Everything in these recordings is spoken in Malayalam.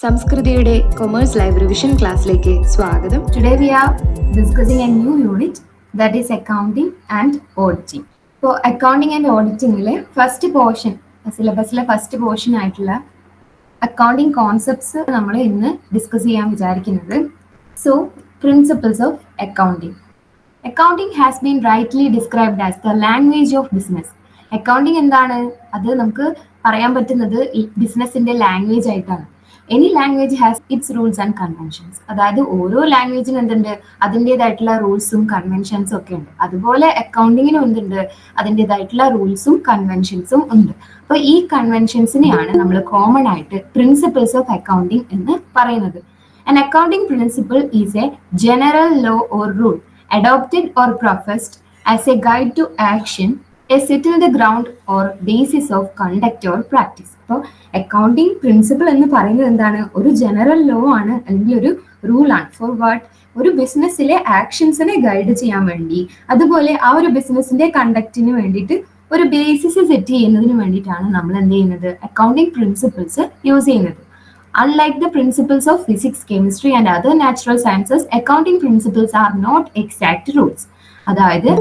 സംസ്കൃതിയുടെ കൊമേഴ്സ് ലൈവ് റിവിഷൻ ക്ലാസ്സിലേക്ക് സ്വാഗതം. Today we are discussing a new unit that is accounting and auditing. So accounting and auditingലെ ഫസ്റ്റ് പോർഷൻ സിലബസിലെ ഫസ്റ്റ് പോർഷൻ ആയിട്ടുള്ള അക്കൗണ്ടിങ് കോൺസെപ്റ്റ്സ് നമ്മൾ ഇന്ന് ഡിസ്കസ് ചെയ്യാൻ വിചാരിക്കുന്നത്. So principles of accounting. Accounting has been rightly described as the language of business. Accounting എന്താണ്? അത് നമുക്ക് പറയാൻ പറ്റുന്നത് ബിസിനസിന്റെ ലാംഗ്വേജ് ആയിട്ടാണ്. Any language has its rules and conventions. അതായത് ഓരോ ലാംഗ്വേജിനും എന്തുണ്ട്? അതിൻ്റെതായിട്ടുള്ള റൂൾസും കൺവെൻഷൻസും ഒക്കെ ഉണ്ട്. അതുപോലെ അക്കൗണ്ടിങ്ങിനും എന്തുണ്ട്? അതിൻ്റെതായിട്ടുള്ള റൂൾസും കൺവെൻഷൻസും ഉണ്ട്. അപ്പോൾ ഈ കൺവെൻഷൻസിനെയാണ് നമ്മൾ കോമൺ ആയിട്ട് പ്രിൻസിപ്പിൾസ് ഓഫ് അക്കൗണ്ടിങ് എന്ന് പറയുന്നത്. An accounting principle is a general law or rule adopted or professed as a guide to action, a settled ground or basis of conduct or practice. അപ്പോൾ അക്കൗണ്ടിങ് പ്രിൻസിപ്പിൾ എന്ന് പറയുന്നത് എന്താണ്? ഒരു ജനറൽ ലോ ആണ്, അല്ലെങ്കിൽ ഒരു റൂൾ ആണ്. For what? ഒരു ബിസിനസ്സിലെ ആക്ഷൻസിനെ ഗൈഡ് ചെയ്യാൻ വേണ്ടി, അതുപോലെ ആ ഒരു ബിസിനസിന്റെ കണ്ടക്റ്റിന് വേണ്ടിയിട്ട് ഒരു ബേസിസ് സെറ്റ് ചെയ്യുന്നതിന് വേണ്ടിയിട്ടാണ് നമ്മൾ എന്ത് ചെയ്യുന്നത്? അക്കൗണ്ടിങ് പ്രിൻസിപ്പിൾസ് യൂസ് ചെയ്യുന്നത്. Unlike the principles of physics, chemistry and other natural sciences, accounting principles are not exact rules. അതായത്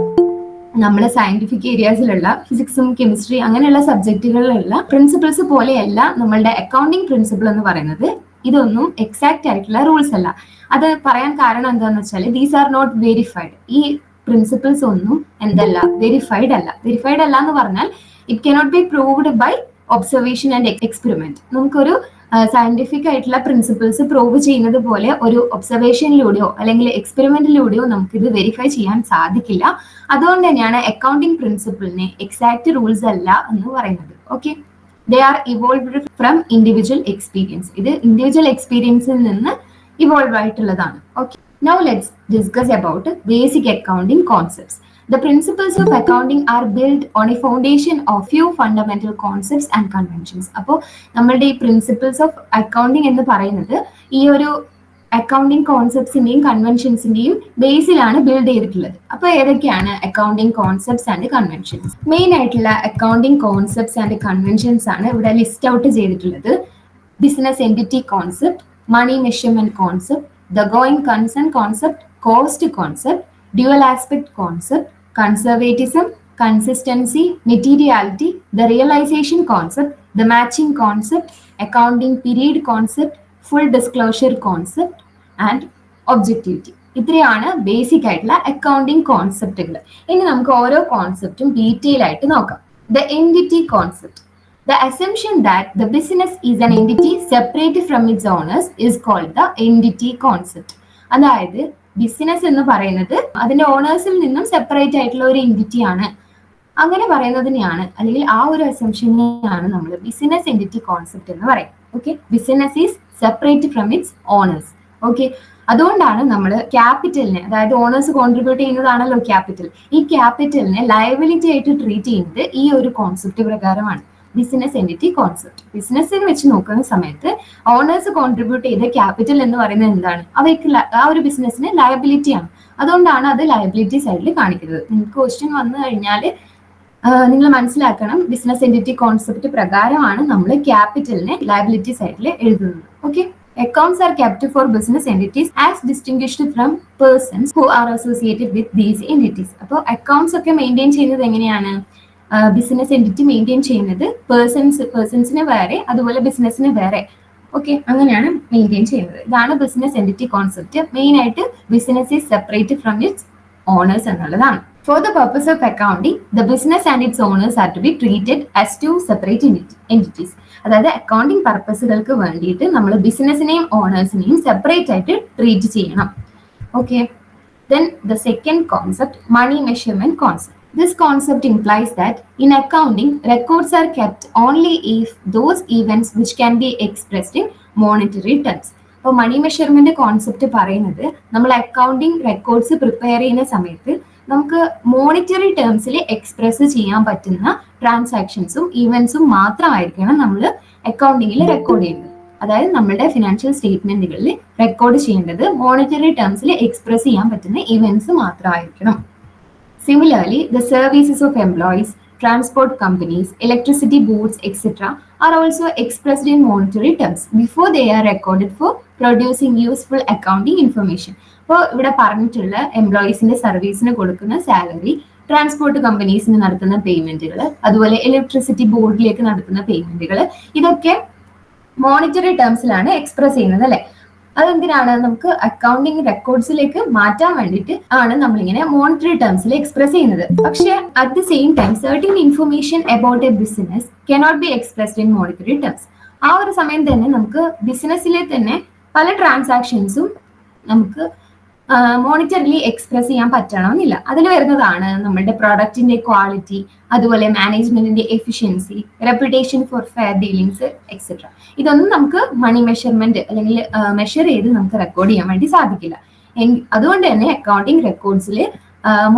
നമ്മുടെ സയന്റിഫിക് ഏരിയാസിലുള്ള ഫിസിക്സും കെമിസ്ട്രി അങ്ങനെയുള്ള സബ്ജക്റ്റുകളിലുള്ള പ്രിൻസിപ്പിൾസ് പോലെയല്ല നമ്മളുടെ അക്കൗണ്ടിങ് പ്രിൻസിപ്പിൾ എന്ന് പറയുന്നത്. ഇതൊന്നും എക്സാക്റ്റ് ആയിട്ടുള്ള റൂൾസ് അല്ല. അത് പറയാൻ കാരണം എന്താണെന്ന് വെച്ചാൽ ദീസ് ആർ നോട്ട് വെരിഫൈഡ്. ഈ പ്രിൻസിപ്പിൾസ് ഒന്നും എന്തല്ല? വെരിഫൈഡ് അല്ല. വെരിഫൈഡ് അല്ല എന്ന് പറഞ്ഞാൽ it cannot be proved by observation and experiment. നമുക്കൊരു സയന്റിഫിക് ആയിട്ടുള്ള പ്രിൻസിപ്പിൾസ് പ്രൂവ് ചെയ്യുന്നത് പോലെ ഒരു ഒബ്സർവേഷനിലൂടെയോ അല്ലെങ്കിൽ എക്സ്പെരിമെന്റിലൂടെയോ നമുക്കിത് വെരിഫൈ ചെയ്യാൻ സാധിക്കില്ല. അതുകൊണ്ട് തന്നെയാണ് അക്കൗണ്ടിങ് പ്രിൻസിപ്പിളിനെ എക്സാക്ട് റൂൾസ് അല്ല എന്ന് പറയുന്നത്. Okay, they are evolved from individual experience. ഇത് ഇൻഡിവിജ്വൽ എക്സ്പീരിയൻസിൽ നിന്ന് ഇവോൾവ് ആയിട്ടുള്ളതാണ്. Okay, now let's discuss about basic accounting concepts. The principles of accounting are built on a foundation of few fundamental concepts and conventions. അപ്പോൾ നമ്മളുടെ ഈ പ്രിൻസിപ്പിൾസ് ഓഫ് അക്കൗണ്ടിങ് എന്ന് പറയുന്നത് ഈ ഒരു അക്കൗണ്ടിങ് കോൺസെപ്റ്റ്സിന്റെയും കൺവെൻഷൻസിന്റെയും ബേസിലാണ് ബിൽഡ് ചെയ്തിട്ടുള്ളത്. അപ്പോൾ ഏതൊക്കെയാണ് accounting concepts and conventions? Main ആയിട്ടുള്ള അക്കൗണ്ടിങ് കോൺസെപ്റ്റ്സ് ആൻഡ് കൺവെൻഷൻസ് ആണ് ഇവിടെ ലിസ്റ്റ് ഔട്ട് ചെയ്തിട്ടുള്ളത്. Business entity concept, money measurement concept, the going concern concept, cost concept, dual aspect concept, conservatism, consistency, materiality, the realization concept, the matching concept, accounting period concept, full disclosure concept and objectivity. ഇത്രയാണ് ബേസിക് ആയിട്ടുള്ള അക്കൗണ്ടിങ് കോൺസെപ്റ്റുകൾ. ഇനി നമുക്ക് ഓരോ കോൺസെപ്റ്റും ഡീറ്റെയിൽ ആയിട്ട് നോക്കാം. The entity concept. The assumption that the business is an entity separate from its owners is called the entity concept. അതായത് ബിസിനസ് എന്ന് പറയുന്നത് അതിന്റെ ഓണേഴ്സിൽ നിന്നും സെപ്പറേറ്റ് ആയിട്ടുള്ള ഒരു എൻറ്റിറ്റി ആണ്. അങ്ങനെ പറയുന്നതിനെയാണ്, അല്ലെങ്കിൽ ആ ഒരു അസംഷനെയാണ് നമ്മൾ ബിസിനസ് എൻറ്റിറ്റി കോൺസെപ്റ്റ് എന്ന് പറയും. Okay, business is separate from its owners. Okay, അതുകൊണ്ടാണ് നമ്മൾ ക്യാപിറ്റലിനെ, അതായത് ഓണേഴ്സ് കോൺട്രിബ്യൂട്ട് ചെയ്യുന്നതാണല്ലോ ക്യാപിറ്റൽ, ഈ ക്യാപിറ്റലിനെ ലയബിലിറ്റി ആയിട്ട് ട്രീറ്റ് ചെയ്യുന്നത് ഈ ഒരു കോൺസെപ്റ്റ് പ്രകാരമാണ്. ബിസിനസ് എൻറ്റിറ്റി കോൺസെപ്റ്റ് ബിസിനസ്സിന് വെച്ച് നോക്കുന്ന സമയത്ത് ഓണേഴ്സ് കോൺട്രിബ്യൂട്ട് ചെയ്ത ക്യാപിറ്റൽ എന്ന് പറയുന്നത് എന്താണ്? അവയ്ക്ക് ആ ഒരു ബിസിനസ്സിന് ലയബിലിറ്റി ആണ്. അതുകൊണ്ടാണ് അത് ലയബിലിറ്റി സൈഡിൽ കാണിക്കുന്നത്. നിങ്ങൾക്ക് ക്വസ്റ്റ്യൻ വന്നു കഴിഞ്ഞാൽ നിങ്ങൾ മനസ്സിലാക്കണം, ബിസിനസ് എൻറ്റിറ്റി കോൺസെപ്റ്റ് പ്രകാരമാണ് നമ്മൾ ക്യാപിറ്റലിനെ ലയബിലിറ്റി സൈഡിൽ എഴുതുന്നത്. Okay, accounts are kept for business entities as distinguished from persons who are associated with these entities. അപ്പോൾ അക്കൗണ്ട്സ് ഒക്കെ മെയിൻറ്റെയിൻ ചെയ്യുന്നത് എങ്ങനെയാണ്? ബിസിനസ് എൻറ്റിറ്റി മെയിൻറ്റെയിൻ ചെയ്യുന്നത് പേഴ്സൺസിന് വേറെ, അതുപോലെ ബിസിനസ്സിന് വേറെ. ഓക്കെ, അങ്ങനെയാണ് മെയിൻറ്റെയിൻ ചെയ്യുന്നത്. ഇതാണ് ബിസിനസ് എൻറ്റിറ്റി കോൺസെപ്റ്റ്. മെയിൻ ആയിട്ട് business is separate from its owners എന്നുള്ളതാണ്. For the purpose of accounting, the business and its owners are to be treated as two separate entities. അതായത് അക്കൗണ്ടിങ് പർപ്പസുകൾക്ക് വേണ്ടിയിട്ട് നമ്മൾ ബിസിനസിനെയും ഓണേഴ്സിനെയും സെപ്പറേറ്റ് ആയിട്ട് ട്രീറ്റ് ചെയ്യണം. Okay, then the second concept, money measurement concept. This concept implies that in accounting, records are kept only if those events which can be expressed in monetary terms. അപ്പോൾ മണി മെഷർമെന്റ് കോൺസെപ്റ്റ് പറയുന്നത് നമ്മൾ അക്കൗണ്ടിങ് റെക്കോർഡ്സ് പ്രിപ്പയർ ചെയ്യുന്ന സമയത്ത് നമുക്ക് മോണിറ്ററി ടേംസിൽ എക്സ്പ്രസ് ചെയ്യാൻ പറ്റുന്ന ട്രാൻസാക്ഷൻസും ഈവൻസും മാത്രമായിരിക്കണം നമ്മൾ അക്കൗണ്ടിങ്ങിൽ റെക്കോർഡ് ചെയ്യുന്നത്. അതായത് നമ്മുടെ ഫിനാൻഷ്യൽ സ്റ്റേറ്റ്മെന്റുകളിൽ റെക്കോർഡ് ചെയ്യേണ്ടത് മോണിറ്ററി ടേംസിൽ എക്സ്പ്രസ് ചെയ്യാൻ പറ്റുന്ന events മാത്രമായിരിക്കണം. Similarly, the services of employees, transport companies, electricity boards, etc., are also expressed in monetary terms before they are recorded for producing useful accounting information. അപ്പോൾ ഇവിടെ പറഞ്ഞിട്ടുള്ള എംപ്ലോയീസിന്റെ സർവീസിന് കൊടുക്കുന്ന സാലറി, ട്രാൻസ്പോർട്ട് കമ്പനീസിന് നടത്തുന്ന പേയ്മെന്റുകൾ, അതുപോലെ ഇലക്ട്രിസിറ്റി ബോർഡിലേക്ക് നടത്തുന്ന പേയ്മെന്റുകൾ, ഇതൊക്കെ മോണിറ്ററി ടേംസിലാണ് എക്സ്പ്രസ് ചെയ്യുന്നത് അല്ലെ. അതെന്തിനാണ്? നമുക്ക് അക്കൗണ്ടിങ് റെക്കോർഡ്സിലേക്ക് മാറ്റാൻ വേണ്ടിയിട്ട് ആണ് നമ്മളിങ്ങനെ മോണിറ്ററി ടേംസിൽ എക്സ്പ്രസ് ചെയ്യുന്നത്. പക്ഷെ at the same time certain information about A business cannot be expressed in monetary terms. ആ ഒരു സമയം തന്നെ നമുക്ക് ബിസിനസ്സിലെ തന്നെ പല ട്രാൻസാക്ഷൻസും നമുക്ക് മോണിറ്ററിലി എക്സ്പ്രസ് ചെയ്യാൻ പറ്റണമെന്നില്ല. അതിൽ വരുന്നതാണ് നമ്മളുടെ പ്രോഡക്റ്റിന്റെ ക്വാളിറ്റി, അതുപോലെ മാനേജ്മെന്റിന്റെ efficiency, reputation for fair dealings etcetera. ഇതൊന്നും നമുക്ക് മണി മെഷർമെന്റ് അല്ലെങ്കിൽ മെഷർ ചെയ്ത് നമുക്ക് റെക്കോർഡ് ചെയ്യാൻ വേണ്ടി സാധിക്കില്ല. അതുകൊണ്ട് തന്നെ അക്കൗണ്ടിങ് റെക്കോർഡ്സിൽ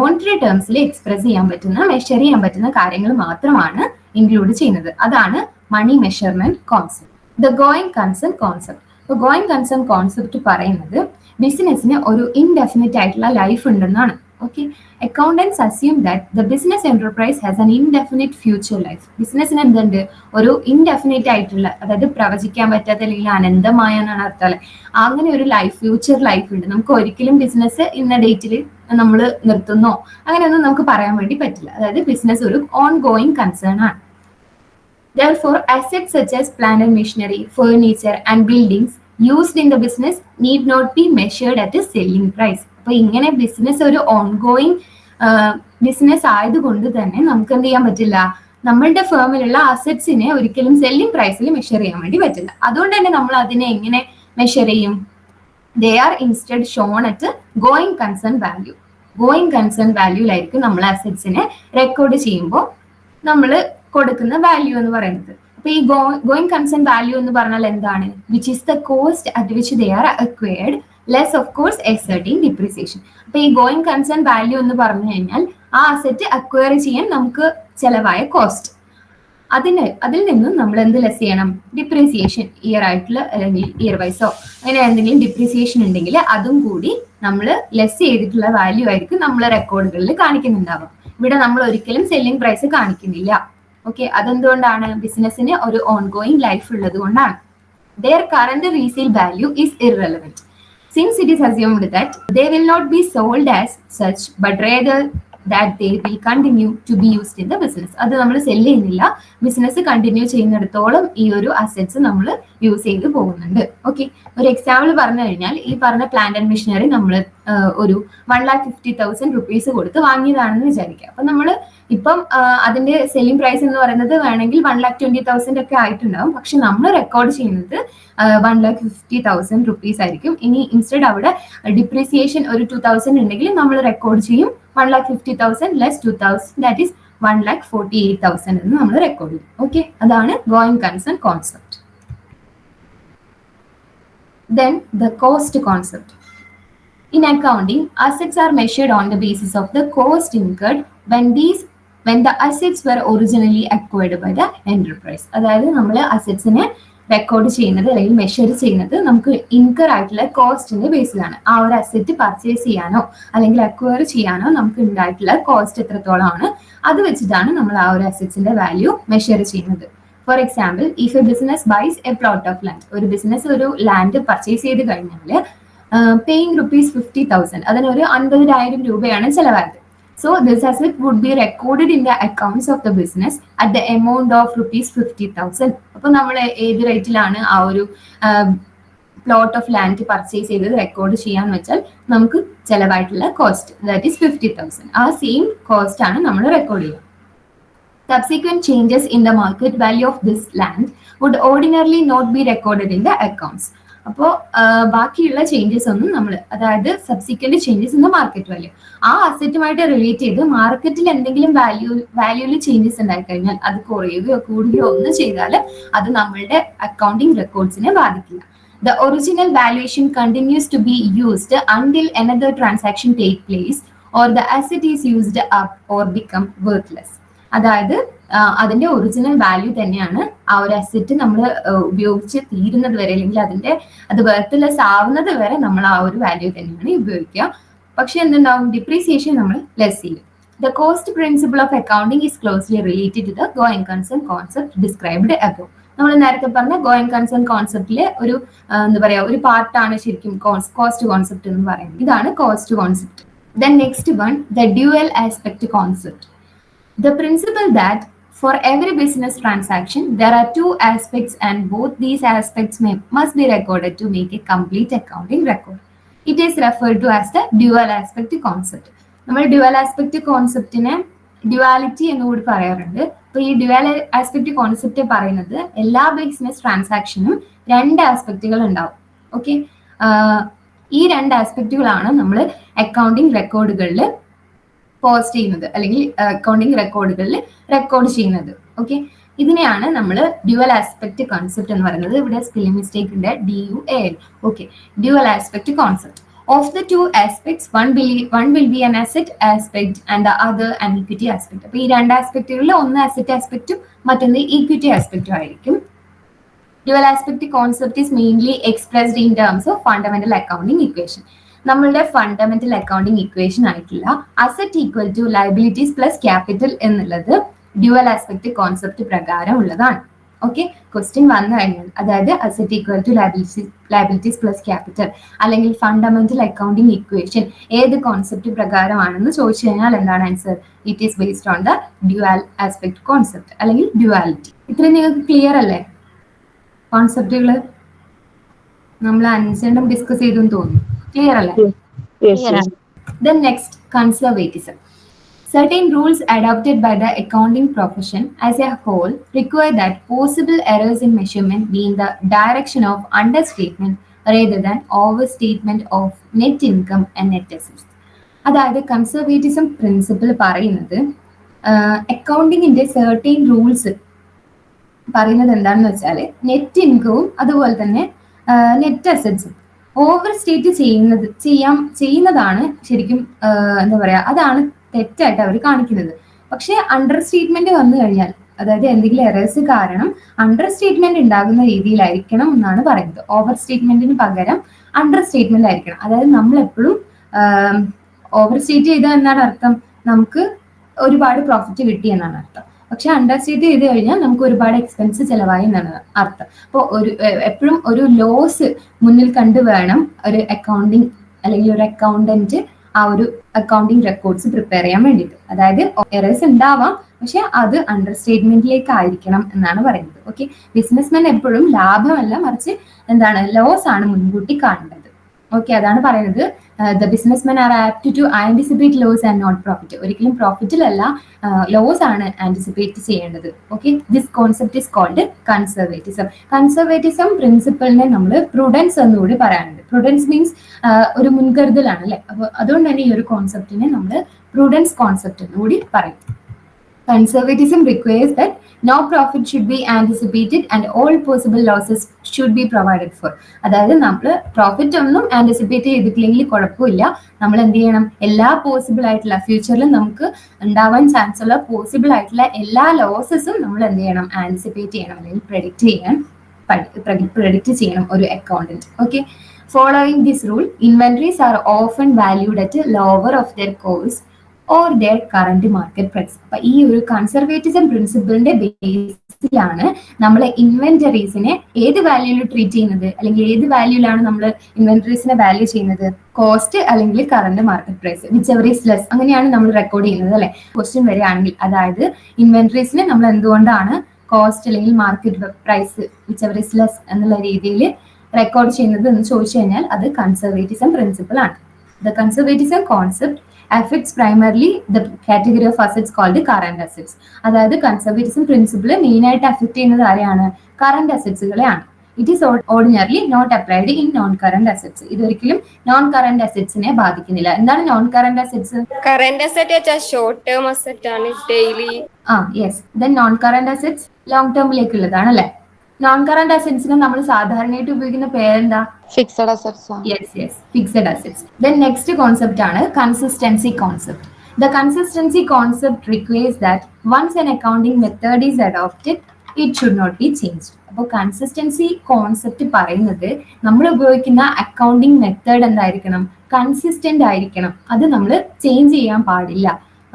മോണിറ്ററി ടേംസിൽ എക്സ്പ്രസ് ചെയ്യാൻ പറ്റുന്ന, മെഷർ ചെയ്യാൻ പറ്റുന്ന കാര്യങ്ങൾ മാത്രമാണ് ഇൻക്ലൂഡ് ചെയ്യുന്നത്. അതാണ് money measurement concept. The going concern concept. അപ്പോൾ ഗോയിങ് കൺസേൺ കോൺസെപ്റ്റ് പറയുന്നത് ബിസിനസ്സിന് ഒരു ഇൻഡെഫിനിറ്റ് ആയിട്ടുള്ള ലൈഫ് ഉണ്ടെന്നാണ്. Okay, accountants assume that the business enterprise has an indefinite future life. ബിസിനസ്സിന് എന്തുണ്ട്? ഒരു ഇൻഡെഫിനിറ്റ് ആയിട്ടുള്ള, അതായത് പ്രവചിക്കാൻ പറ്റാത്ത അല്ലെങ്കിൽ അനന്തമായ എന്നാണ് അർത്ഥം അല്ലെ. അങ്ങനെ ഒരു ലൈഫ്, ഫ്യൂച്ചർ ലൈഫ് ഉണ്ട്. നമുക്ക് ഒരിക്കലും ബിസിനസ് ഇന്ന ഡേറ്റിൽ നമ്മൾ നിർത്തുന്നോ അങ്ങനെയൊന്നും നമുക്ക് പറയാൻ വേണ്ടി പറ്റില്ല. അതായത് ബിസിനസ് ഒരു ഓൺ ഗോയിങ് കൺസേൺ ആണ്. Therefore, assets such as plant and machinery, furniture and buildings used in the business need not be measured at a selling price. അപ്പോൾ ഇങ്ങനെ ബിസിനസ് ഒരു ഓൺഗോയിങ് ബിസിനസ് ആയതുകൊണ്ട് തന്നെ നമുക്ക് എന്ത് ചെയ്യാൻ പറ്റില്ല? നമ്മളുടെ ഫേമിലുള്ള അസറ്റ്സിനെ ഒരിക്കലും സെല്ലിംഗ് പ്രൈസിൽ മെഷർ ചെയ്യാൻ വേണ്ടി പറ്റില്ല. അതുകൊണ്ട് തന്നെ നമ്മൾ അതിനെ എങ്ങനെ മെഷർ ചെയ്യും? They are instead shown at going concern value. Going concern വാല്യൂലായിരിക്കും നമ്മൾ അസറ്റ്സിനെ റെക്കോർഡ് ചെയ്യുമ്പോൾ നമ്മൾ കൊടുക്കുന്ന വാല്യൂ എന്ന് പറയുന്നത്. അപ്പൊ ഈ ഗോയിങ് കൺസേൺ വാല്യൂ എന്ന് പറഞ്ഞാൽ എന്താണ്? Which is the cost at which they are acquired less of course A certain depreciation. അപ്പൊ ഈ ഗോയിങ് കൺസേൺ വാല്യൂ എന്ന് പറഞ്ഞു കഴിഞ്ഞാൽ ആ അസറ്റ് അക്വയർ ചെയ്യാൻ നമുക്ക് ചെലവായ കോസ്റ്റ്, അതിൽ നിന്നും നമ്മൾ എന്ത് ലെസ് ചെയ്യണം? ഡിപ്രിസിയേഷൻ, ഇയർ ആയിട്ടുള്ള അല്ലെങ്കിൽ ഇയർ വൈസോ അങ്ങനെ എന്തെങ്കിലും ഡിപ്രിസിയേഷൻ ഉണ്ടെങ്കിൽ അതും കൂടി നമ്മൾ ലെസ് ചെയ്തിട്ടുള്ള വാല്യൂ ആയിരിക്കും നമ്മൾ റെക്കോർഡുകളിൽ കാണിക്കുന്നുണ്ടാവുക. ഇവിടെ നമ്മൾ ഒരിക്കലും സെല്ലിംഗ് പ്രൈസ് കാണിക്കുന്നില്ല. ഓക്കെ, അതെന്തുകൊണ്ടാണ്? ബിസിനസ്സിന് ഒരു ഓൺഗോയിങ് ലൈഫ് ഉള്ളത് കൊണ്ടാണ്. Their current resale value is irrelevant since it is assumed that they will not be sold as such but rather that they will continue to be used in the business. അത് നമ്മൾ സെല് ചെയ്യുന്നില്ല, ബിസിനസ് കണ്ടിന്യൂ ചെയ്യുന്നിടത്തോളം ഈ ഒരു അസറ്റ്സ് നമ്മൾ യൂസ് ചെയ്ത് പോകുന്നുണ്ട്. ഓക്കെ, ഒരു എക്സാമ്പിൾ പറഞ്ഞു കഴിഞ്ഞാൽ ഈ പറഞ്ഞ പ്ലാന്റ് ആൻഡ് മെഷീനറി നമ്മൾ ഒരു 1,50,000 rupees കൊടുത്ത് വാങ്ങിയതാണെന്ന് വിചാരിക്കുക. അപ്പൊ നമ്മൾ ഇപ്പം അതിന്റെ സെല്ലിംഗ് പ്രൈസ് എന്ന് പറയുന്നത് വേണമെങ്കിൽ 1,20,000 ഒക്കെ ആയിട്ടുണ്ടാവും. പക്ഷെ നമ്മൾ റെക്കോർഡ് ചെയ്യുന്നത് 1,50,000 rupees ആയിരിക്കും. ഇനി ഇൻസ്റ്റെഡ് അവിടെ ഡിപ്രീസിയേഷൻ ഒരു 2,000 ഉണ്ടെങ്കിൽ നമ്മൾ റെക്കോർഡ് ചെയ്യും 1,50,000 ലെസ് 2,000, ദാറ്റ് ഈസ് 1,48,000 എന്ന് നമ്മൾ റെക്കോർഡ് ചെയ്യും. ഓക്കെ, അതാണ് going concern concept. Then the cost concept. In accounting, assets are measured on the basis of the cost incurred when the assets were originally acquired by the enterprise. അതായത് നമ്മൾ അസറ്റ്സിനെ റെക്കോർഡ് ചെയ്യുന്നത് അല്ലെങ്കിൽ മെഷർ ചെയ്യുന്നത് നമുക്ക് ഇൻകർ ആയിട്ടുള്ള കോസ്റ്റിന്റെ ബേസിലാണ്. ആ ഒരു അസറ്റ് പർച്ചേസ് ചെയ്യാനോ അല്ലെങ്കിൽ അക്വയർ ചെയ്യാനോ നമുക്ക് ഉണ്ടായിട്ടുള്ള കോസ്റ്റ് എത്രത്തോളമാണ് അത് വെച്ചിട്ടാണ് നമ്മൾ ആ ഒരു അസറ്റ്സിന്റെ വാല്യൂ മെഷർ ചെയ്യുന്നത്. For example, if A business bias A plot of land, ഒരു ബിസിനസ് ഒരു ലാൻഡ് പർച്ചേസ് ചെയ്ത് കഴിഞ്ഞാൽ പേയിങ് ₹50,000, അതിനൊരു 50,000 രൂപയാണ് ചെലവായത്. So this asset would be recorded in the accounts of the business at the amount of ₹50,000. അപ്പൊ നമ്മൾ ഏത് റേറ്റിലാണ് ആ ഒരു പ്ലോട്ട് ഓഫ് ലാൻഡ് പർച്ചേസ് ചെയ്തത് റെക്കോർഡ് ചെയ്യാന്ന് വെച്ചാൽ നമുക്ക് ചെലവായിട്ടുള്ള കോസ്റ്റ്, ദാറ്റ് ഈസ് 50,000. ആ സെയിം കോസ്റ്റ് ആണ് നമ്മൾ റെക്കോർഡ് ചെയ്യുക. Subsequent changes in the market value of this land would ordinarily not be recorded in the accounts. അപ്പോൾ ബാക്കിയുള്ള ചേഞ്ചസ് ഒന്നും നമ്മൾ, അതായത് subsequent changes in the market value, ആ അസറ്റുമായിട്ട് റിലേറ്റ് ചെയ്ത് മാർക്കറ്റിൽ എന്തെങ്കിലും വാല്യൂവിൽ ചേഞ്ചസ് ഉണ്ടായി കഴിഞ്ഞാൽ അത് കുറയുകയോ കൂടുകയോ ഒന്നും ചെയ്താൽ അത് നമ്മളുടെ അക്കൗണ്ടിങ് റെക്കോർഡ്സിനെ ബാധിക്കില്ല. The original valuation continues to be used until another transaction take place or the asset is used up or become worthless. അതായത് അതിന്റെ ഒറിജിനൽ വാല്യൂ തന്നെയാണ് ആ ഒരു അസറ്റ് നമ്മൾ ഉപയോഗിച്ച് തീരുന്നത് വരെ, അല്ലെങ്കിൽ അത് വെർത്ത്ലെസ് ആവുന്നത് വരെ നമ്മൾ ആ ഒരു വാല്യൂ തന്നെയാണ് ഉപയോഗിക്കുക. പക്ഷെ എന്തുണ്ടാവും? ഡിപ്രീസിയേഷൻ നമ്മൾ ലെസ് ചെയ്യും. The cost principle of accounting is closely related to the going concern concept described above. നമ്മൾ നേരത്തെ പറഞ്ഞ ഗോയിങ് കൺസേൺ കോൺസെപ്റ്റിലെ ഒരു എന്താ പറയാ ഒരു പാർട്ടാണ് ശരിക്കും കോസ്റ്റ് കോൺസെപ്റ്റ് എന്ന് പറയുന്നത്. ഇതാണ് cost concept. Then next one, the dual aspect concept. The principle that for every business transaction, there are two aspects and both these aspects must be recorded to make a complete accounting record. It is referred to as the dual aspect concept. നമ്മൾ ഡ്യുവൽ ആസ്പെക്ട് കോൺസെപ്റ്റിനെ ഡ്യുവാലിറ്റി എന്നുകൂടി പറയാറുണ്ട്. അപ്പൊ ഈ ഡ്യുവൽ ആസ്പെക്ട് കോൺസെപ്റ്റ് പറയുന്നത് എല്ലാ ബിസിനസ് ട്രാൻസാക്ഷനും രണ്ട് ആസ്പെക്റ്റുകൾ ഉണ്ടാവും. ഓക്കെ, ഈ രണ്ട് ആസ്പെക്റ്റുകളാണ് നമ്മൾ അക്കൗണ്ടിങ് റെക്കോർഡുകളിൽ പോസ്റ്റ് ചെയ്യുന്നത് അല്ലെങ്കിൽ അക്കൗണ്ടിങ് റെക്കോർഡുകളിൽ റെക്കോർഡ് ചെയ്യുന്നത്. ഓക്കെ, ഇതിനെയാണ് നമ്മൾ ഡ്യുവൽ ആസ്പെക്ട് കോൺസെപ്റ്റ് എന്ന് പറയുന്നത്. ഇവിടെ സ്പെല്ലിംഗ് മിസ്റ്റേക്ക് ഉണ്ട്, DUAL. Okay, dual aspect concept. Of the two aspects, one will be an asset aspect and the other an equity aspect. അപ്പോൾ ഈ രണ്ട് ആസ്പെക്റ്റുകളിൽ ഒന്ന് അസറ്റ് ആസ്പെക്റ്റും മറ്റൊന്ന് ഈക്വിറ്റി ആസ്പെക്റ്റും ആയിരിക്കും. Dual aspect concept is mainly expressed in terms of fundamental accounting equation. നമ്മളുടെ ഫണ്ടമെന്റൽ അക്കൗണ്ടിങ് ഇക്വേഷൻ ആയിട്ടുള്ള asset equal to liabilities plus capital എന്നുള്ളത് ഡ്യുവൽ ആസ്പെക്ട് കോൺസെപ്റ്റ് പ്രകാരം ഉള്ളതാണ്. ഓക്കെ, ക്വസ്റ്റ്യൻ വന്നു കഴിഞ്ഞാൽ അതായത് asset equal to liabilities plus capital അല്ലെങ്കിൽ ഫണ്ടമെന്റൽ അക്കൗണ്ടിങ് ഇക്വേഷൻ ഏത് കോൺസെപ്റ്റ് പ്രകാരമാണെന്ന് ചോദിച്ചു കഴിഞ്ഞാൽ എന്താണ് answer? It is based on the dual aspect concept അല്ലെങ്കിൽ ഡ്യുവാലിറ്റി. ഇത്രയും നിങ്ങൾക്ക് ക്ലിയർ അല്ലേ? കോൺസെപ്റ്റുകൾ നമ്മൾ 5 ഡിസ്കസ് ചെയ്തു തോന്നുന്നു. ക്ലിയർ അല്ലേ? Then next, conservatism. Certain rules adopted by the accounting profession as a whole require that possible errors in measurement be in the direction of understatement rather than overstatement of net income and net assets. അതായത് കൺസർവേറ്റിസം പ്രിൻസിപ്പിൾ പറയുന്നത് അക്കൗണ്ടിങ്ങിന്റെ certain റൂൾസ് പറയുന്നത് എന്താണെന്ന് വെച്ചാൽ നെറ്റ് ഇൻകവും അതുപോലെ തന്നെ നെറ്റ് അസറ്റ്സും ഓവർ സ്റ്റേറ്റ് ചെയ്യുന്നതാണ് ശരിക്കും എന്താ പറയാ, അതാണ് തെറ്റായിട്ട് അവർ കാണിക്കുന്നത്. പക്ഷെ അണ്ടർ സ്റ്റേറ്റ്മെന്റ് വന്നു കഴിഞ്ഞാൽ അതായത് എന്തെങ്കിലും എറേഴ്സ് കാരണം അണ്ടർ സ്റ്റേറ്റ്മെന്റ് ഉണ്ടാകുന്ന രീതിയിലായിരിക്കണം എന്നാണ് പറയുന്നത്. ഓവർ സ്റ്റേറ്റ്മെന്റിന് പകരം അണ്ടർ സ്റ്റേറ്റ്മെന്റ് ആയിരിക്കണം. അതായത് നമ്മൾ എപ്പോഴും ഓവർ സ്റ്റേറ്റ് ചെയ്താൽ എന്താണ് അർത്ഥം? നമുക്ക് ഒരുപാട് പ്രോഫിറ്റ് കിട്ടി എന്നാണ് അർത്ഥം. പക്ഷെ അണ്ടർ സ്റ്റേറ്റ് ചെയ്ത് കഴിഞ്ഞാൽ നമുക്ക് ഒരുപാട് എക്സ്പെൻസ് ചെലവായി എന്നാണ് അർത്ഥം. അപ്പോൾ എപ്പോഴും ഒരു ലോസ് മുന്നിൽ കണ്ടു വേണം ഒരു അക്കൗണ്ടിങ് അല്ലെങ്കിൽ ഒരു അക്കൗണ്ടന്റ് ആ ഒരു അക്കൗണ്ടിങ് റെക്കോർഡ്സ് പ്രിപ്പയർ ചെയ്യാൻ വേണ്ടിയിട്ട്. അതായത് എറേഴ്സ് ഉണ്ടാവാം, പക്ഷെ അത് അണ്ടർ സ്റ്റേറ്റ്മെന്റിലേക്ക് ആയിരിക്കണം എന്നാണ് പറയുന്നത്. ഓക്കെ, ബിസിനസ്മാൻ എപ്പോഴും ലാഭമല്ല മറിച്ച് എന്താണ് ലോസ് ആണ് മുൻകൂട്ടി കാണേണ്ടത്. ഓക്കെ, അതാണ് പറയുന്നത് the businessman are apt to anticipate loss and not profit. ഒരിക്കലും പ്രോഫിറ്റിലല്ല ലോസ് ആണ് ആന്റിസിപ്പേറ്റ് ചെയ്യേണ്ടത്. Okay, this concept is called conservatism. Conservatism പ്രിൻസിപ്പളിനെ നമ്മൾ പ്രൂഡൻസ് എന്നുകൂടി പറയാറുണ്ട്. പ്രൂഡൻസ് മീൻസ് ഒരു മുൻകരുതലാണ് അല്ലെ. അപ്പോൾ അതുകൊണ്ട് തന്നെ ഈ ഒരു കോൺസെപ്റ്റിനെ നമ്മൾ പ്രൂഡൻസ് കോൺസെപ്റ്റ് എന്നുകൂടി പറയും. Conservatism requires that no profit should be anticipated and all possible losses should be provided for. അതായത് നമ്മൾ പ്രോഫിറ്റ് ഒന്നും ആന്റിസിപ്പേറ്റ് ചെയ്തിട്ടില്ലെങ്കിൽ കുഴപ്പമില്ല, നമ്മൾ എന്ത് ചെയ്യണം, എല്ലാ പോസിബിൾ ആയിട്ടുള്ള ഫ്യൂച്ചറിൽ നമുക്ക് ഉണ്ടാവാൻ ചാൻസ് ഉള്ള പോസിബിൾ ആയിട്ടുള്ള എല്ലാ ലോസസും നമ്മൾ എന്ത് ചെയ്യണം, ആന്റിസിപ്പേറ്റ് ചെയ്യണം അല്ലെങ്കിൽ പ്രെഡിക്റ്റ് ചെയ്യണം ഒരു accountant. Okay, following this rule inventories are often valued at lower of their cost or their current market price. അപ്പൊ ഈ ഒരു കൺസർവേറ്റിസം പ്രിൻസിപ്പിളിന്റെ ബേസിലാണ് നമ്മൾ ഇൻവെന്ററീസിനെ ഏത് വാല്യൂയിൽ ട്രീറ്റ് ചെയ്യുന്നത്, അല്ലെങ്കിൽ ഏത് വാല്യൂലാണ് നമ്മൾ ഇൻവെന്ററീസിനെ വാല്യൂ ചെയ്യുന്നത്, കോസ്റ്റ് അല്ലെങ്കിൽ current market price, whichever is less, അങ്ങനെയാണ് നമ്മൾ റെക്കോർഡ് ചെയ്യുന്നത് അല്ലെ. ക്വസ്റ്റ്യൻ വരികയാണെങ്കിൽ അതായത് ഇൻവെന്ററീസിനെ നമ്മൾ എന്തുകൊണ്ടാണ് കോസ്റ്റ് അല്ലെങ്കിൽ market price whichever is less എന്നുള്ള രീതിയിൽ റെക്കോർഡ് ചെയ്യുന്നത് എന്ന് ചോദിച്ചു കഴിഞ്ഞാൽ അത് കൺസർവേറ്റിസം പ്രിൻസിപ്പിൾ ആണ്. The conservatism concept affects primarily the category of assets called current assets. അതായത് കൺസർവേറ്റിസം പ്രിൻസിപ്പിൾ മെയിൻ ആയിട്ട് അഫക്ട് ചെയ്യുന്നത് ആരെയാണ്? കറന്റ് അസറ്റ്സുകളെയാണ്. It is ordinarily not applied in non current assets. ഇതൊരിക്കലും നോൺ കറന്റ് അസറ്റ്സിനെ ബാധിക്കുന്നില്ല. എന്താണ് non current assets? Current asset short term asset ആണ്, daily. Yes. Then non current assets long ടേമിലേക്കുള്ളതാണ് അല്ലെ. നോൺ കറന്റ് അസറ്റ്സിന് നമ്മൾ സാധാരണയായിട്ട് ഉപയോഗിക്കുന്ന പേരെന്താ? Fixed assets. Yes, fixed assets. Then next concept ആണ് consistency concept. The consistency concept requires that once an accounting method is adopted, it should not be changed. അപ്പോൾ കൺസിസ്റ്റൻസി കോൺസെപ്റ്റ് പറയുന്നത് നമ്മൾ ഉപയോഗിക്കുന്ന അക്കൗണ്ടിങ് മെത്തേഡ് എന്തായിരിക്കണം? കൺസിസ്റ്റന്റ് ആയിരിക്കണം. അത് നമ്മൾ ചേഞ്ച് ചെയ്യാൻ പാടില്ല.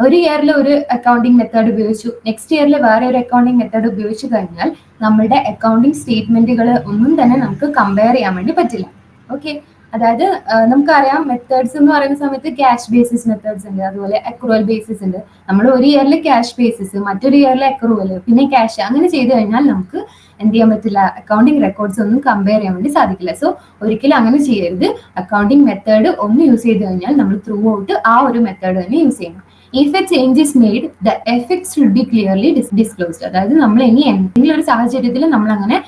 ഒരു ഇയറിൽ ഒരു അക്കൗണ്ടിങ് മെത്തേഡ് ഉപയോഗിച്ചു, നെക്സ്റ്റ് ഇയറിൽ വേറെ ഒരു അക്കൗണ്ടിങ് മെത്തേഡ് ഉപയോഗിച്ചു കഴിഞ്ഞാൽ നമ്മുടെ അക്കൗണ്ടിങ് സ്റ്റേറ്റ്മെന്റുകൾ ഒന്നും തന്നെ നമുക്ക് കമ്പയർ ചെയ്യാൻ വേണ്ടി പറ്റില്ല. ഓക്കെ, അതായത് നമുക്കറിയാം മെത്തേഡ്സ് എന്ന് പറയുന്ന സമയത്ത് ക്യാഷ് ബേസിസ് മെത്തേഡ്സ് ഉണ്ട്, അതുപോലെ അക്രൂവൽ ബേസിസ് ഉണ്ട്. നമ്മൾ ഒരു ഇയറിൽ ക്യാഷ് ബേസിസ്, മറ്റൊരു ഇയറിൽ അക്രൂവൽ, പിന്നെ ക്യാഷ്, അങ്ങനെ ചെയ്തു കഴിഞ്ഞാൽ നമുക്ക് എന്ത് ചെയ്യാൻ പറ്റില്ല, അക്കൗണ്ടിങ് റെക്കോർഡ്സ് ഒന്നും കമ്പയർ ചെയ്യാൻ വേണ്ടി സാധിക്കില്ല. സോ ഒരിക്കലും അങ്ങനെ ചെയ്യരുത്. അക്കൗണ്ടിങ് മെത്തേഡ് ഒന്ന് യൂസ് ചെയ്ത് കഴിഞ്ഞാൽ നമ്മൾ ത്രൂ ഔട്ട് ആ ഒരു മെത്തേഡ് തന്നെ യൂസ് ചെയ്യണം. If A change is made the effects should be clearly disclosed. അതായത് നമ്മൾ ഇനി എന്തെങ്കിലും ഒരു സാഹചര്യത്തിൽ നമ്മൾ അങ്ങനെ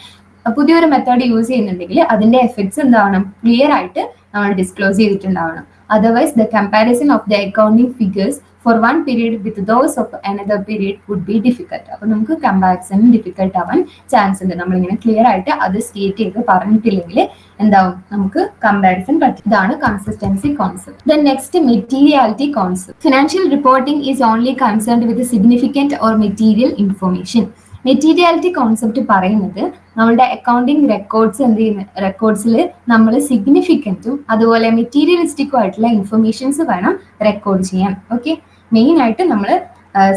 പുതിയൊരു മെത്തേഡ് യൂസ് ചെയ്യുന്നുണ്ടെങ്കിൽ അതിന്റെ എഫക്ട്സ് എന്താവണം, ക്ലിയർ ആയിട്ട് നമ്മൾ ഡിസ്ക്ലോസ് ചെയ്തിട്ടുണ്ടാവണം. Otherwise the comparison of the accounting figures for one period with those of another period would be difficult. അപ്പൊ നമുക്ക് കമ്പാരിസൺ ഡിഫിക്കൽട്ട് ആവാൻ ചാൻസ് ഉണ്ട്. നമ്മളിങ്ങനെ ക്ലിയർ ആയിട്ട് അത് സ്റ്റേറ്റ് ചെയ്ത് പറഞ്ഞിട്ടില്ലെങ്കിൽ എന്താവും, നമുക്ക് കമ്പാരിസൺ പറ്റും. ഇതാണ് consistency concept. Then next, materiality concept. Financial reporting is only concerned with significant or material information. Materiality concept പറയുന്നത് നമ്മളുടെ അക്കൗണ്ടിങ് റെക്കോർഡ്സ് എന്ത് ചെയ്യുന്ന റെക്കോർഡ്സിൽ നമ്മൾ സിഗ്നിഫിക്കൻറ്റും അതുപോലെ മെറ്റീരിയലിസ്റ്റിക്കും ആയിട്ടുള്ള ഇൻഫർമേഷൻസ് വേണം റെക്കോർഡ് ചെയ്യാൻ. ഓക്കെ, മെയിൻ ആയിട്ട് നമ്മൾ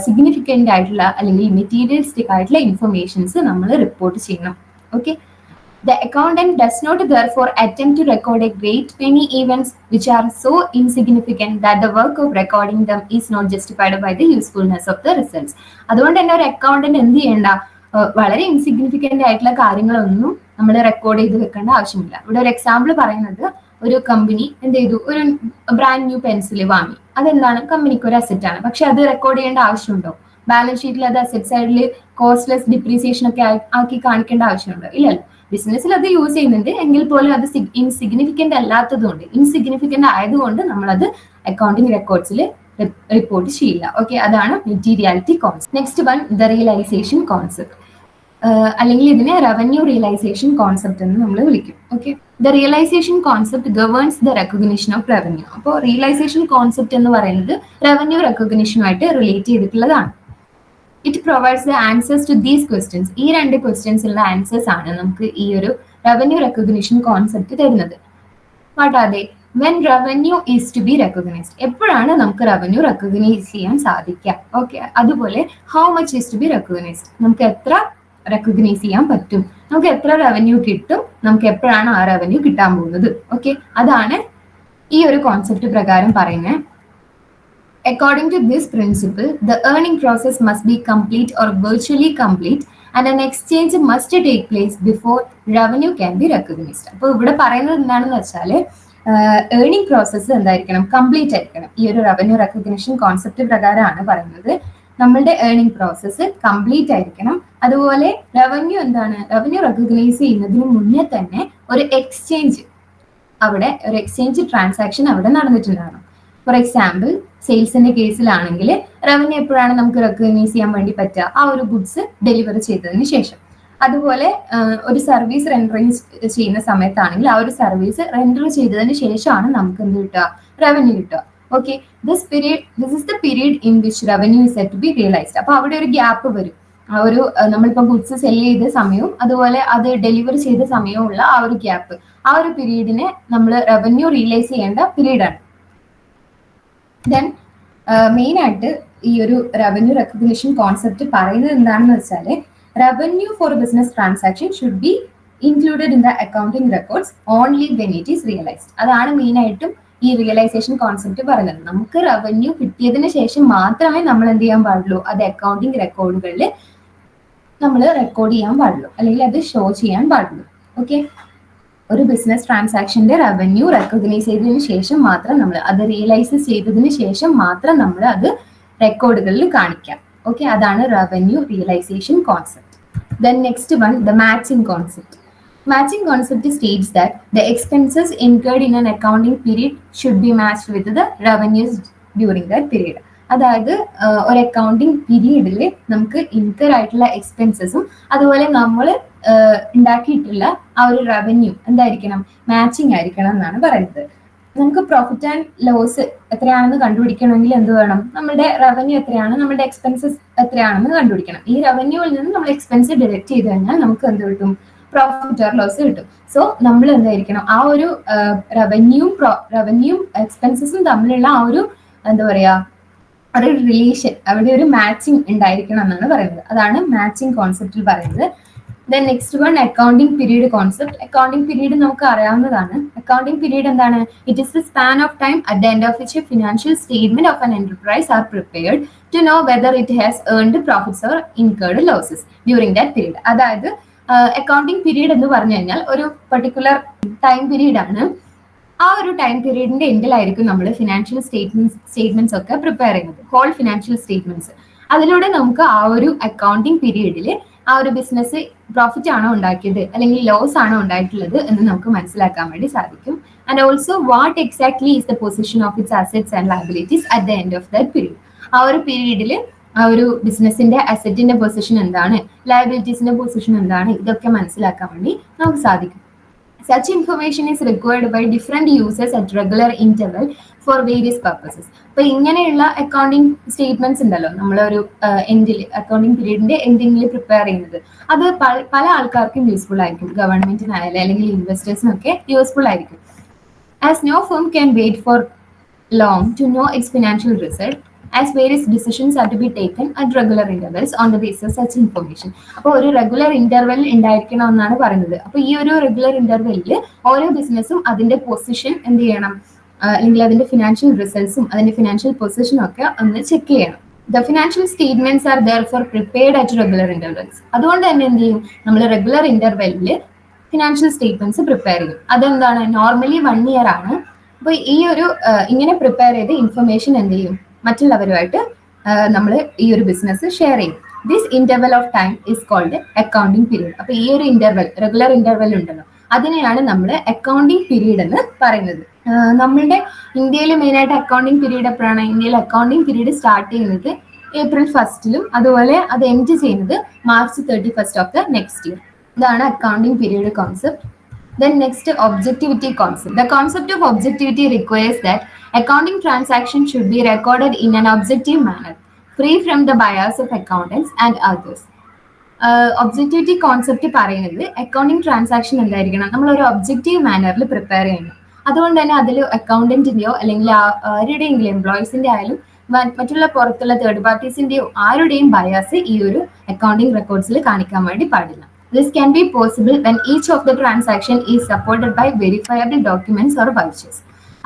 സിഗ്നിഫിക്കൻ്റ് ആയിട്ടുള്ള അല്ലെങ്കിൽ മെറ്റീരിയലിസ്റ്റിക് ആയിട്ടുള്ള ഇൻഫർമേഷൻസ് നമ്മൾ റിപ്പോർട്ട് ചെയ്യണം. Okay, the accountant does not therefore attempt to record a great many events which are so insignificant that the work of recording them is not justified by the usefulness of the results. അതുകൊണ്ട് തന്നെ ഒരു അക്കൗണ്ടന്റ് എന്ത് ചെയ്യേണ്ട, വളരെ ഇൻസിഗ്നിഫിക്കന്റ് ആയിട്ടുള്ള കാര്യങ്ങളൊന്നും നമ്മൾ റെക്കോർഡ് ചെയ്ത് വെക്കേണ്ട ആവശ്യമില്ല. ഇവിടെ ഒരു എക്സാമ്പിൾ പറയുന്നത്, ഒരു കമ്പനി എന്ത് ചെയ്തു, ഒരു ബ്രാൻഡ് ന്യൂ പെൻസിൽ വാങ്ങി. അതെന്താണ്, കമ്പനിക്ക് ഒരു അസറ്റ് ആണ്. പക്ഷെ അത് റെക്കോർഡ് ചെയ്യേണ്ട ആവശ്യമുണ്ടോ? ബാലൻസ് ഷീറ്റിൽ അത് അസറ്റ് സൈഡിൽ കോസ്റ്റ്ലെസ് ഡിപ്രീസിയേഷൻ ഒക്കെ ആക്കി കാണിക്കേണ്ട ആവശ്യമുണ്ടോ? ഇല്ലല്ലോ. ബിസിനസ്സിൽ അത് യൂസ് ചെയ്യുന്നുണ്ട് എങ്കിൽ പോലും അത് ഇൻസിഗ്നിഫിക്കന്റ് അല്ലാത്തതുകൊണ്ട്, ഇൻസിഗ്നിഫിക്കന്റ് ആയതുകൊണ്ട് നമ്മളത് അക്കൗണ്ടിങ് റെക്കോർഡ്സിൽ റിപ്പോർട്ട് ചെയ്യില്ല. ഓക്കെ, അതാണ് materiality concept. Next one, the realisation concept, അല്ലെങ്കിൽ ഇതിനെ റവന്യൂ റിയലൈസേഷൻ കോൺസെപ്റ്റ് എന്ന് നമ്മൾ വിളിക്കും. Okay, the realisation concept governs the recognition of revenue. അപ്പോൾ റിയലൈസേഷൻ കോൺസെപ്റ്റ് എന്ന് പറയുന്നത് റവന്യൂ റെക്കഗ്നിഷനുമായിട്ട് റിലേറ്റ് ചെയ്തിട്ടുള്ളതാണ്. It provides the answers to these questions. ഈ രണ്ട് ക്വസ്റ്റ്യൻസിലുള്ള ആൻസേഴ്സ് ആണ് നമുക്ക് ഈ ഒരു റവന്യൂ റെക്കഗ്നിഷൻ കോൺസെപ്റ്റ് തരുന്നത്. What are they? When revenue is to be recognised, എപ്പോഴാണ് നമുക്ക് റവന്യൂ റെക്കഗ്നൈസ് ചെയ്യാൻ സാധിക്കുക. ഓക്കെ, അതുപോലെ how much is to be recognised, നമുക്ക് എത്ര റെക്കഗ്നൈസ് ചെയ്യാൻ പറ്റും, നമുക്ക് എത്ര റവന്യൂ കിട്ടും, നമുക്ക് എപ്പോഴാണ് ആ റവന്യൂ കിട്ടാൻ പോകുന്നത്. ഓക്കെ, അതാണ് ഈ ഒരു കോൺസെപ്റ്റ് പ്രകാരം പറയുന്നത്. According to this principle, the earning process must be complete or virtually complete and an exchange must take place before revenue can be recognized. അപ്പോൾ ഇവിടെ പറയുന്നത് എന്താണെന്ന് വെച്ചാൽ ഏർണിംഗ് പ്രോസസ്സ് എന്തായിരിക്കണം, കംപ്ലീറ്റ് ആയിരിക്കണം. ഈ ഒരു റവന്യൂ റെക്കഗ്നിഷൻ കോൺസെപ്റ്റ് പ്രകാരമാണ് പറയുന്നത്. നമ്മളുടെ ഏർണിംഗ് പ്രോസസ്സ് കംപ്ലീറ്റ് ആയിരിക്കണം. അതുപോലെ റവന്യൂ എന്താണ്, റവന്യൂ റെക്കഗ്നൈസ് ചെയ്യുന്നതിന് മുന്നേ തന്നെ ഒരു എക്സ്ചേഞ്ച്, അവിടെ ഒരു എക്സ്ചേഞ്ച് ട്രാൻസാക്ഷൻ അവിടെ നടന്നിട്ടുണ്ടാകണം. ഫോർ എക്സാമ്പിൾ, സെയിൽസിന്റെ കേസിലാണെങ്കിൽ റവന്യൂ എപ്പോഴാണ് നമുക്ക് റെക്കഗ്നൈസ് ചെയ്യാൻ വേണ്ടി പറ്റുക, ആ ഒരു ഗുഡ്സ് ഡെലിവറി ചെയ്തതിന് ശേഷം. അതുപോലെ ഒരു സർവീസ് റെൻഡറിങ് ചെയ്യുന്ന സമയത്താണെങ്കിൽ ആ ഒരു സർവീസ് റെൻഡർ ചെയ്തതിന് ശേഷമാണ് നമുക്ക് എന്ത് കിട്ടുക, റവന്യൂ കിട്ടുക. Okay, this is the period in which revenue is set to be realised. അപ്പൊ അവിടെ ഒരു ഗ്യാപ്പ് വരും. ആ ഒരു നമ്മളിപ്പോ ഗുഡ്സ് സെല് ചെയ്ത സമയവും അതുപോലെ അത് ഡെലിവറി ചെയ്ത സമയവും ഉള്ള ആ ഒരു ഗ്യാപ്പ്, ആ ഒരു പീരീഡിനെ നമ്മൾ റവന്യൂ റിയലൈസ് ചെയ്യേണ്ട പീരീഡാണ്. ദെൻ മെയിൻ ആയിട്ട് ഈ ഒരു റവന്യൂ റെക്കഗ്നിഷൻ കോൺസെപ്റ്റ് പറയുന്നത് എന്താണെന്ന് വെച്ചാൽ, revenue for business transaction should be included in the accounting records only when it is realised. അതാണ് മെയിൻ ആയിട്ടും ഈ റിയലൈസേഷൻ കോൺസെപ്റ്റ് പറയുന്നത്. നമുക്ക് റവന്യൂ കിട്ടിയതിന് ശേഷം മാത്രമേ നമ്മൾ എന്ത് ചെയ്യാൻ പാടുള്ളൂ, അത് അക്കൗണ്ടിങ് റെക്കോർഡുകളിൽ നമ്മൾ റെക്കോർഡ് ചെയ്യാൻ പാടുള്ളൂ, അല്ലെങ്കിൽ അത് ഷോ ചെയ്യാൻ പാടുള്ളൂ. ഓക്കെ, ഒരു ബിസിനസ് ട്രാൻസാക്ഷന്റെ റവന്യൂ റെക്കഗ്നൈസ് ചെയ്തതിന് ശേഷം മാത്രം നമ്മൾ അത് റിയലൈസ് ചെയ്തതിന് ശേഷം മാത്രം നമ്മൾ അത് റെക്കോർഡുകളിൽ കാണിക്കാം. ഓക്കെ, അതാണ് revenue realisation concept. Then next one, the matching concept. Matching concept states that the expenses incurred in an accounting period should be matched with the revenues during that period. അതായത് ഒരു അക്കൗണ്ടിങ് പീരീഡിൽ നമുക്ക് ഇൻകർ ആയിട്ടുള്ള എക്സ്പെൻസസും അതുപോലെ നമ്മൾ ഉണ്ടാക്കിയിട്ടുള്ള ആ ഒരു റവന്യൂ എന്തായിരിക്കണം, മാച്ചിങ് ആയിരിക്കണം എന്നാണ് പറയുന്നത്. നമുക്ക് പ്രോഫിറ്റ് ആൻഡ് ലോസ് എത്രയാണെന്ന് കണ്ടുപിടിക്കണമെങ്കിൽ എന്ത് വേണം, നമ്മുടെ റവന്യൂ എത്രയാണ്, നമ്മുടെ എക്സ്പെൻസസ് എത്രയാണെന്ന് കണ്ടുപിടിക്കണം. ഈ റവന്യൂവിൽ നിന്ന് നമ്മൾ എക്സ്പെൻസ് ഡിഡക്ട് ചെയ്ത് കഴിഞ്ഞാൽ നമുക്ക് എന്ത് കിട്ടും, പ്രോഫിറ്റ് ഓർ ലോസ് കിട്ടും. സോ നമ്മൾ എന്തായിരിക്കണം, ആ ഒരു റവന്യൂവും എക്സ്പെൻസസും തമ്മിലുള്ള ആ ഒരു എന്താ പറയാ ഒരു റിലേഷൻ, അവിടെ ഒരു മാച്ചിങ് ഉണ്ടായിരിക്കണം എന്നാണ് പറയുന്നത്. അതാണ് മാച്ചിങ് കോൺസെപ്റ്റിൽ പറയുന്നത്. Then next one accounting period concept. Accounting period നമുക്ക് അറിയാവുന്നതാണ്. അക്കൗണ്ടിംഗ് പീരീഡ് എന്താണ്? It is the span of time at the end of which a financial statement of an enterprise are prepared to know whether it has earned profits or incurred losses during that period. അതായത് അക്കൗണ്ടിംഗ് പീരീഡ് എന്ന് പറഞ്ഞു കഴിഞ്ഞാൽ ഒരു പർട്ടിക്കുലർ ടൈം പീരീഡ് ആണ്. ആ ഒരു ടൈം പീരീഡിന്റെ എൻഡിലായിരിക്കും നമ്മൾ ഫിനാൻഷ്യൽ സ്റ്റേറ്റ്മെന്റ്സ് ഒക്കെ പ്രിപ്പയർ ചെയ്യുന്നത്, ഹോൾ ഫിനാൻഷ്യൽ സ്റ്റേറ്റ്മെന്റ്സ്. അതിലൂടെ നമുക്ക് ആ ഒരു അക്കൗണ്ടിംഗ് പീരീഡിൽ ആ ഒരു ബിസിനസ് പ്രോഫിറ്റ് ആണോ ഉണ്ടാക്കിയത് അല്ലെങ്കിൽ ലോസ് ആണോ ഉണ്ടായിട്ടുള്ളത് എന്ന് നമുക്ക് മനസ്സിലാക്കാൻ വേണ്ടി സാധിക്കും. And also what exactly is the position of its assets and liabilities at the end of that period. ആ ഒരു പീരീഡിൽ ആ ഒരു ബിസിനസിന്റെ അസെറ്റിന്റെ പൊസിഷൻ എന്താണ്, ലയബിലിറ്റീസിന്റെ പൊസിഷൻ എന്താണ്, ഇതൊക്കെ മനസ്സിലാക്കാൻ വേണ്ടി നമുക്ക് സാധിക്കും. Such information is required by different users at regular interval for various purposes. അപ്പൊ ഇങ്ങനെയുള്ള അക്കൗണ്ടിങ് സ്റ്റേറ്റ്മെന്റ്സ് ഉണ്ടല്ലോ, നമ്മളൊരു എൻഡിൽ അക്കൗണ്ടിങ് പീരീഡിന്റെ എൻഡിങ്ങിൽ പ്രിപ്പയർ ചെയ്യുന്നത്, അത് പല ആൾക്കാർക്കും യൂസ്ഫുൾ ആയിരിക്കും. ഗവൺമെന്റിനായാലും അല്ലെങ്കിൽ ഇൻവെസ്റ്റേഴ്സിനൊക്കെ യൂസ്ഫുൾ ആയിരിക്കും. As no firm can wait for long to know its financial result, as various decisions are to be taken at regular intervals on the basis of such information. അപ്പോൾ ഒരു റെഗുലർ ഇന്റർവെൽ ഉണ്ടായിരിക്കണം എന്നാണ് പറയുന്നത്. അപ്പൊ ഈ ഒരു റെഗുലർ ഇന്റർവെല്ലിൽ ഓരോ ബിസിനസ്സും അതിന്റെ പൊസിഷൻ എന്ത് ചെയ്യണം, അല്ലെങ്കിൽ അതിന്റെ ഫിനാൻഷ്യൽ റിസൾട്ട്സും അതിന്റെ ഫിനാൻഷ്യൽ പൊസിഷനും ഒക്കെ ഒന്ന് ചെക്ക് ചെയ്യണം. The financial statements are therefore prepared at regular intervals. അതുകൊണ്ട് തന്നെ എന്ത് ചെയ്യും, നമ്മൾ റെഗുലർ ഇന്റർവെല്ലിൽ ഫിനാൻഷ്യൽ സ്റ്റേറ്റ്മെന്റ്സ് പ്രിപ്പയർ ചെയ്യും. അതെന്താണ്, നോർമലി 1 year ആണ്. അപ്പൊ ഈ ഒരു ഇങ്ങനെ പ്രിപ്പയർ ചെയ്ത് ഇൻഫർമേഷൻ എന്ത് ചെയ്യും, മറ്റുള്ളവരുമായിട്ട് നമ്മൾ ഈ ഒരു ബിസിനസ് ഷെയർ ചെയ്യും. This interval of time is called accounting period. അപ്പൊ ഈ ഒരു ഇന്റർവെൽ, റെഗുലർ ഇന്റർവെൽ ഉണ്ടല്ലോ, അതിനെയാണ് നമ്മൾ അക്കൗണ്ടിംഗ് പീരീഡ് എന്ന് പറയുന്നത്. നമ്മളുടെ ഇന്ത്യയിൽ മെയിനായിട്ട് അക്കൗണ്ടിംഗ് പീരീഡ് എപ്പോഴാണ്? ഇന്ത്യയിൽ അക്കൗണ്ടിംഗ് പീരീഡ് സ്റ്റാർട്ട് ചെയ്യുന്നത് April 1st, അതുപോലെ അത് എൻഡ് ചെയ്യുന്നത് March 31st of the next year. ഇതാണ് accounting period concept. Then next, objectivity concept. The concept of objectivity requires that accounting transactions should be recorded in an objective manner, free from the bias of accountants and others. Objectivity concept പറയുന്നത് അക്കൗണ്ടിങ് ട്രാൻസാക്ഷൻ എന്തായിരിക്കണം, നമ്മളൊരു ഒബ്ജക്റ്റീവ് മാനറിൽ പ്രിപ്പയർ ചെയ്യണം. അതുകൊണ്ട് തന്നെ അതിൽ അക്കൗണ്ടന്റിന്റെയോ അല്ലെങ്കിൽ ആരുടെയെങ്കിലും എംപ്ലോയീസിന്റെ ആയാലും മറ്റുള്ള പുറത്തുള്ള തേർഡ് പാർട്ടീസിന്റെയോ ആരുടെയും ബയാസ് ഈ ഒരു അക്കൗണ്ടിങ് റെക്കോർഡ്സിൽ കാണിക്കാൻ വേണ്ടി പാടില്ല. This can be possible when each of the transaction is supported by verifiable documents or vouchers.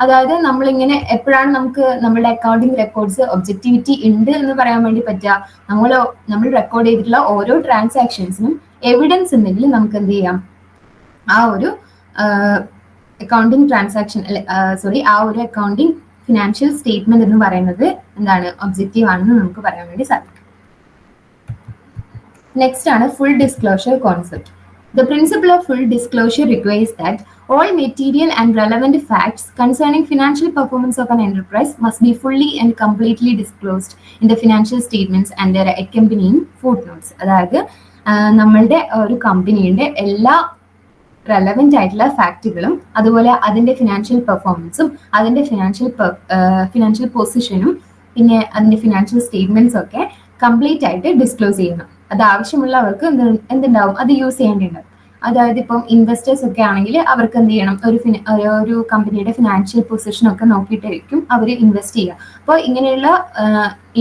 അതായത് നമ്മളിങ്ങനെ എപ്പോഴാണ് നമുക്ക് നമ്മുടെ അക്കൗണ്ടിങ് റെക്കോർഡ്സ് ഒബ്ജക്റ്റിവിറ്റി ഉണ്ട് എന്ന് പറയാൻ വേണ്ടി പറ്റുക, നമ്മൾ റെക്കോർഡ് ചെയ്തിട്ടുള്ള ഓരോ ട്രാൻസാക്ഷൻസിനും എവിഡൻസ് ഉണ്ടെങ്കിൽ നമുക്ക് എന്ത് ചെയ്യാം, ആ ഒരു അക്കൗണ്ടിങ് ട്രാൻസാക്ഷൻ ആ ഒരു അക്കൗണ്ടിങ് ഫിനാൻഷ്യൽ സ്റ്റേറ്റ്മെന്റ് എന്ന് പറയുന്നത് എന്താണ്, ഒബ്ജക്റ്റീവ് ആണെന്ന് നമുക്ക് പറയാൻ വേണ്ടി സാധിക്കും. Next ആണ് full disclosure concept. The principle of full disclosure requires that all material and relevant facts concerning financial performance of an enterprise must be fully and completely disclosed in the financial statements and their accompanying footnotes. അതായത് നമ്മളുടെ ഒരു കമ്പനിയുടെ എല്ലാ റെലവെന്റ് ആയിട്ടുള്ള ഫാക്റ്റുകളും അതുപോലെ അതിന്റെ ഫിനാൻഷ്യൽ പെർഫോമൻസും അതിന്റെ ഫിനാൻഷ്യൽ പൊസിഷനും പിന്നെ അതിന്റെ ഫിനാൻഷ്യൽ സ്റ്റേറ്റ്മെന്റ്സ് ഒക്കെ കംപ്ലീറ്റ് ആയിട്ട് ഡിസ്ക്ലോസ് ചെയ്യണം. അത് ആവശ്യമുള്ളവർക്ക് എന്തുണ്ടാവും, അത് യൂസ് ചെയ്യേണ്ടിണ്ടാവും. അതായത് ഇപ്പം ഇൻവെസ്റ്റേഴ്സ് ഒക്കെ ആണെങ്കിൽ അവർക്ക് എന്ത് ചെയ്യണം, ഒരു കമ്പനിയുടെ ഫിനാൻഷ്യൽ പൊസിഷൻ ഒക്കെ നോക്കിയിട്ടായിരിക്കും അവർ ഇൻവെസ്റ്റ് ചെയ്യുക. അപ്പോൾ ഇങ്ങനെയുള്ള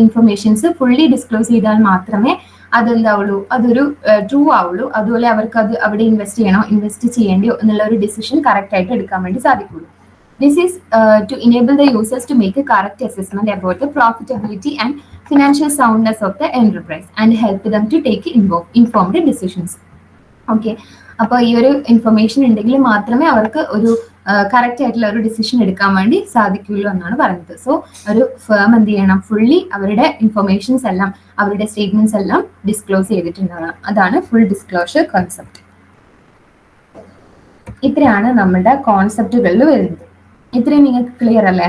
ഇൻഫർമേഷൻസ് ഫുള്ളി ഡിസ്ക്ലോസ് ചെയ്താൽ മാത്രമേ അതെന്താവുള്ളൂ, അതൊരു ട്രൂ ആവുള്ളൂ. അതുപോലെ അവർക്ക് അത് അവിടെ ഇൻവെസ്റ്റ് ചെയ്യേണ്ടിയോ എന്നുള്ള ഒരു ഡിസിഷൻ കറക്റ്റ് ആയിട്ട് എടുക്കാൻ വേണ്ടി സാധിക്കുള്ളൂ. This is to enable the users to make a correct assessment about the profitability and financial soundness of the enterprise and help them to take informed decisions. Okay, അപ്പോൾ ഈ ഒരു ഇൻഫർമേഷൻ ഉണ്ടെങ്കിൽ മാത്രമേ അവർക്ക് ഒരു കറക്റ്റ് ആയിട്ടുള്ള ഒരു ഡിസിഷൻ എടുക്കാൻ വേണ്ടി സാധിക്കുള്ളൂ എന്നാണ് പറയുന്നത്. സോ ഒരു ഫേം എന്ത് ചെയ്യണം, ഫുള്ളി അവരുടെ ഇൻഫർമേഷൻസ് എല്ലാം അവരുടെ സ്റ്റേറ്റ്മെന്റ്സ് എല്ലാം ഡിസ്ക്ലോസ് ചെയ്തിട്ടുണ്ടാകണം. അതാണ് ഫുൾ ഡിസ്ക്ലോഷർ കോൺസെപ്റ്റ്. ഇത്രയാണ് നമ്മുടെ കോൺസെപ്റ്റുകളിൽ വരുന്നത്. ഇത്രയും നിങ്ങൾക്ക് ക്ലിയർ അല്ലേ?